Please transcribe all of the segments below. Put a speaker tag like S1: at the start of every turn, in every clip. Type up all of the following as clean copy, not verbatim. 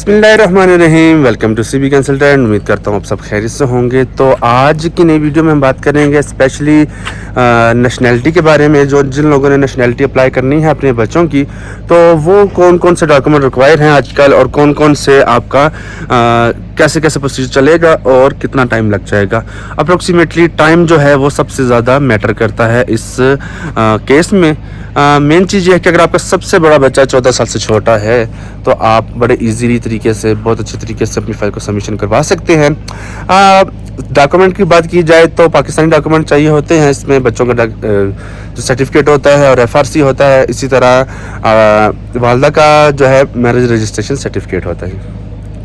S1: बिस्मिल्लाहिर्रहमानिर्रहीम। Welcome to CB consultant. उम्मीद करता हूँ आप सब खैरियत से होंगे। तो आज की नई वीडियो में हम बात करेंगे स्पेशली नेशनैलिटी के बारे में। जिन लोगों ने नेशनैलिटी अप्लाई करनी है अपने बच्चों की, तो वो कौन कौन से डॉक्यूमेंट रिक्वायर हैं आजकल, और कौन कौन से आपका कैसे कैसे प्रोसीजर चलेगा और कितना टाइम लग जाएगा। अप्रोक्सीमेटली टाइम जो है वो सबसे ज़्यादा मैटर करता है इस केस में। मेन चीज़ ये है कि अगर आपका सबसे बड़ा बच्चा 14 साल से छोटा है तो आप बड़े इजीली तरीके से, बहुत अच्छे तरीके से अपनी फ़ाइल को सबमिशन करवा सकते हैं। डॉक्यूमेंट की बात की जाए तो पाकिस्तानी डॉक्यूमेंट चाहिए होते हैं। इसमें बच्चों का जो सर्टिफिकेट होता है और FRC होता है। इसी तरह वालदा का जो है मैरिज रजिस्ट्रेशन सर्टिफिकेट होता है,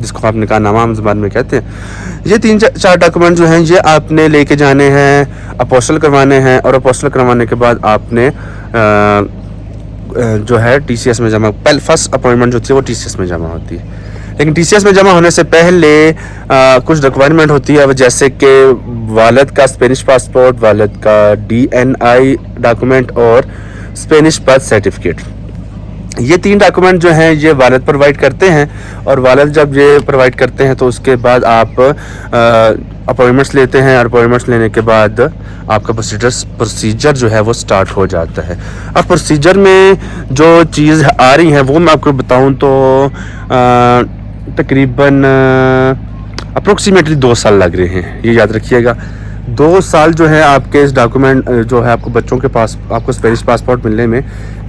S1: जिसको आप निकाहनामा हम ज़बान में कहते हैं। ये 3-4 डॉक्यूमेंट जो हैं ये आपने लेके जाने हैं, अपोस्टल करवाने हैं, और अपोस्टल करवाने के बाद आपने जो है TCS में जमा, पहले फर्स्ट अपॉइंटमेंट जो होती है वो TCS में जमा होती है। लेकिन TCS में जमा होने से पहले कुछ रिक्वायरमेंट होती है, जैसे कि वालिद का स्पेनिश पासपोर्ट, वालिद का DNI डॉक्यूमेंट और स्पेनिश बर्थ सर्टिफिकेट। ये 3 डॉक्यूमेंट जो हैं ये वालिद प्रोवाइड करते हैं, और वालिद जब ये प्रोवाइड करते हैं तो उसके बाद आप अपॉइंटमेंट्स लेते हैं, और अपॉइंटमेंट्स लेने के बाद आपका प्रोसीजर जो है वो स्टार्ट हो जाता है। अब प्रोसीजर में जो चीज़ आ रही है वो मैं आपको बताऊं तो तकरीबन अप्रोक्सीमेटली 2 साल लग रहे हैं, ये याद रखिएगा। 2 साल जो है आपके इस डॉक्यूमेंट जो है आपको बच्चों के पास आपको स्पेनिश पासपोर्ट मिलने में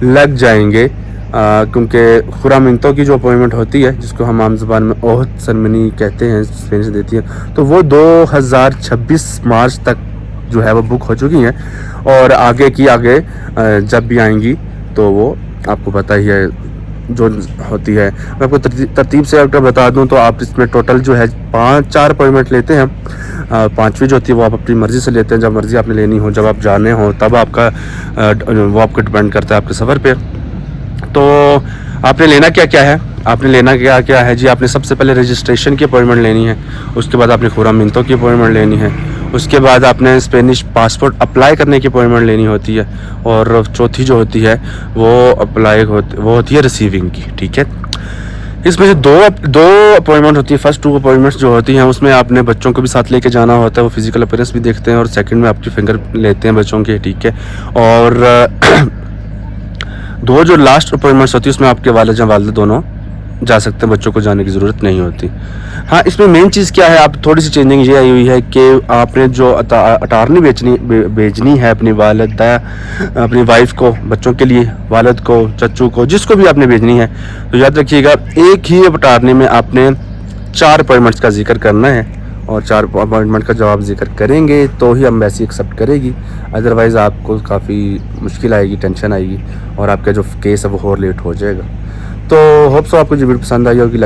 S1: लग जाएंगे, क्योंकि खुरामिनतों की जो अपॉइंटमेंट होती है, जिसको हम आम ज़बान में ओहद सरमनी कहते हैं, स्पेनिश देती है, तो वो 2026 मार्च तक जो है वो बुक हो चुकी हैं, और आगे जब भी आएंगी तो वो आपको पता ही है जो होती है। मैं आपको तरतीब से अगर बता दूं तो आप इसमें टोटल जो है 4 अपॉइंटमेंट लेते हैं। 5वीं जो होती है वो आप अपनी मर्ज़ी से लेते हैं, जब मर्ज़ी आपने लेनी हो, जब आप जाने हो तब आपका वो आपको डिपेंड करता है आपके सफ़र पे। तो आपने लेना क्या है, आपने लेना क्या है जी। आपने सबसे पहले रजिस्ट्रेशन की अपॉइंटमेंट लेनी है, उसके बाद आपने खुरामिनतों की अपॉइंटमेंट लेनी है, उसके बाद आपने स्पेनिश पासपोर्ट अप्लाई करने की अपॉइंटमेंट लेनी होती है, और चौथी जो होती है वो वो होती है रिसीविंग की। ठीक है, इसमें से दो अपॉइंटमेंट होती है। फर्स्ट 2 अपॉइंटमेंट्स जो होती हैं उसमें आपने बच्चों को भी साथ लेके जाना होता है, वो फिजिकल अपीयरेंस भी देखते हैं, और सेकंड में आपकी फिंगर लेते हैं बच्चों के। ठीक है, और 2 जो लास्ट अपॉइंटमेंट्स होती है उसमें आपके वालिद या वालिदा दोनों जा सकते हैं, बच्चों को जाने की ज़रूरत नहीं होती। हाँ, इसमें मेन चीज़ क्या है, आप थोड़ी सी चेंजिंग ये आई हुई है कि आपने जो अटारनी भेजनी है अपनी वालिदा, अपनी वाइफ को, बच्चों के लिए, वालिद को, चच्चू को, जिसको भी आपने भेजनी है, तो याद रखिएगा एक ही अटारनी में आपने 4 अपॉइंटमेंट्स का जिक्र करना है, और 4 अपॉइंटमेंट का जब आप जिक्र करेंगे तो ही एम्बेसी एक्सेप्ट करेगी। अदरवाइज़ आपको काफ़ी मुश्किल आएगी, टेंशन आएगी, और आपका जो केस है वो और लेट हो जाएगा। तो होप सो आपको जो वीडियो पसंद आई होगी।